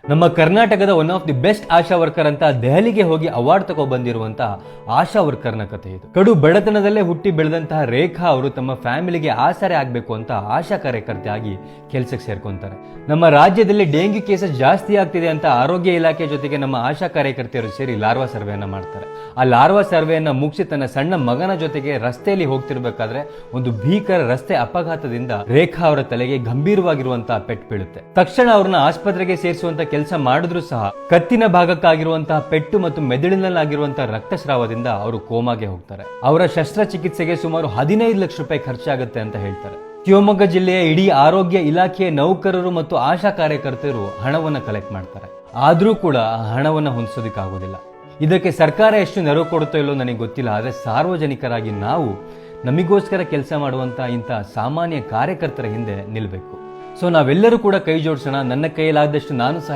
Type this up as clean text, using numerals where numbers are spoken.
ನಮ್ಮ ಕರ್ನಾಟಕದ one of the best Asha worker ಅಂತ ದೆಹಲಿಗೆ ಹೋಗಿ ಅವಾರ್ಡ್ ತಗೋ ಬಂದಿರುವಂತಹ ಆಶಾ ವರ್ಕರ್ನ ಕಥೆ ಇದು. ಕಡು ಬಡತನದಲ್ಲೇ ಹುಟ್ಟಿ ಬೆಳೆದಂತಹ ರೇಖಾ ಅವರು ತಮ್ಮ ಫ್ಯಾಮಿಲಿಗೆ ಆಸರೆ ಆಗ್ಬೇಕು ಅಂತ ಆಶಾ ಕಾರ್ಯಕರ್ತೆ ಆಗಿ ಕೆಲಸಕ್ಕೆ ಸೇರ್ಕೊಂತಾರೆ. ನಮ್ಮ ರಾಜ್ಯದಲ್ಲಿ ಡೆಂಗ್ಯೂ ಕೇಸಸ್ ಜಾಸ್ತಿ ಆಗ್ತಿದೆ ಅಂತ ಆರೋಗ್ಯ ಇಲಾಖೆ ಜೊತೆಗೆ ನಮ್ಮ ಆಶಾ ಕಾರ್ಯಕರ್ತೆಯರು ಸೇರಿ ಲಾರ್ವಾ ಸರ್ವೆಯನ್ನ ಮಾಡ್ತಾರೆ. ಆ ಲಾರ್ವಾ ಸರ್ವೆಯನ್ನ ಮುಗಿಸಿ ತನ್ನ ಸಣ್ಣ ಮಗನ ಜೊತೆಗೆ ರಸ್ತೆಯಲ್ಲಿ ಹೋಗ್ತಿರ್ಬೇಕಾದ್ರೆ ಒಂದು ಭೀಕರ ರಸ್ತೆ ಅಪಘಾತದಿಂದ ರೇಖಾ ಅವರ ತಲೆಗೆ ಗಂಭೀರವಾಗಿರುವಂತಹ ಪೆಟ್ಟು ಬೀಳುತ್ತೆ. ತಕ್ಷಣ ಅವ್ರನ್ನ ಆಸ್ಪತ್ರೆಗೆ ಸೇರಿಸುವಂತ ಕೆಲಸ ಮಾಡಿದ್ರು ಸಹ ಕತ್ತಿನ ಭಾಗಕ್ಕಾಗಿರುವಂತಹ ಪೆಟ್ಟು ಮತ್ತು ಮೆದುಳಿನಲ್ಲಾಗಿರುವಂತಹ ರಕ್ತಸ್ರಾವದಿಂದ ಅವರು ಕೋಮಾಗೆ ಹೋಗ್ತಾರೆ. ಅವರ ಶಸ್ತ್ರಚಿಕಿತ್ಸೆಗೆ ಸುಮಾರು 15 ಲಕ್ಷ ರೂಪಾಯಿ ಖರ್ಚಾಗುತ್ತೆ ಅಂತ ಹೇಳ್ತಾರೆ. ಶಿವಮೊಗ್ಗ ಜಿಲ್ಲೆಯ ಇಡೀ ಆರೋಗ್ಯ ಇಲಾಖೆಯ ನೌಕರರು ಮತ್ತು ಆಶಾ ಕಾರ್ಯಕರ್ತರು ಹಣವನ್ನ ಕಲೆಕ್ಟ್ ಮಾಡ್ತಾರೆ. ಆದ್ರೂ ಕೂಡ ಆ ಹಣವನ್ನ ಹೊಂದಿಸೋದಕ್ಕಾಗೋದಿಲ್ಲ. ಇದಕ್ಕೆ ಸರ್ಕಾರ ಎಷ್ಟು ನೆರವು ಕೊಡುತ್ತೋ ಇಲ್ಲೋ ನನಗೆ ಗೊತ್ತಿಲ್ಲ. ಆದರೆ ಸಾರ್ವಜನಿಕರಾಗಿ ನಾವು ನಮಗೋಸ್ಕರ ಕೆಲಸ ಮಾಡುವಂತ ಇಂಥ ಸಾಮಾನ್ಯ ಕಾರ್ಯಕರ್ತರ ಹಿಂದೆ ನಿಲ್ಲಬೇಕು. ಸೊ ನಾವೆಲ್ಲರೂ ಕೂಡ ಕೈ ಜೋಡಿಸೋಣ. ನನ್ನ ಕೈಯಲ್ಲಾದಷ್ಟು ನಾನು ಸಹ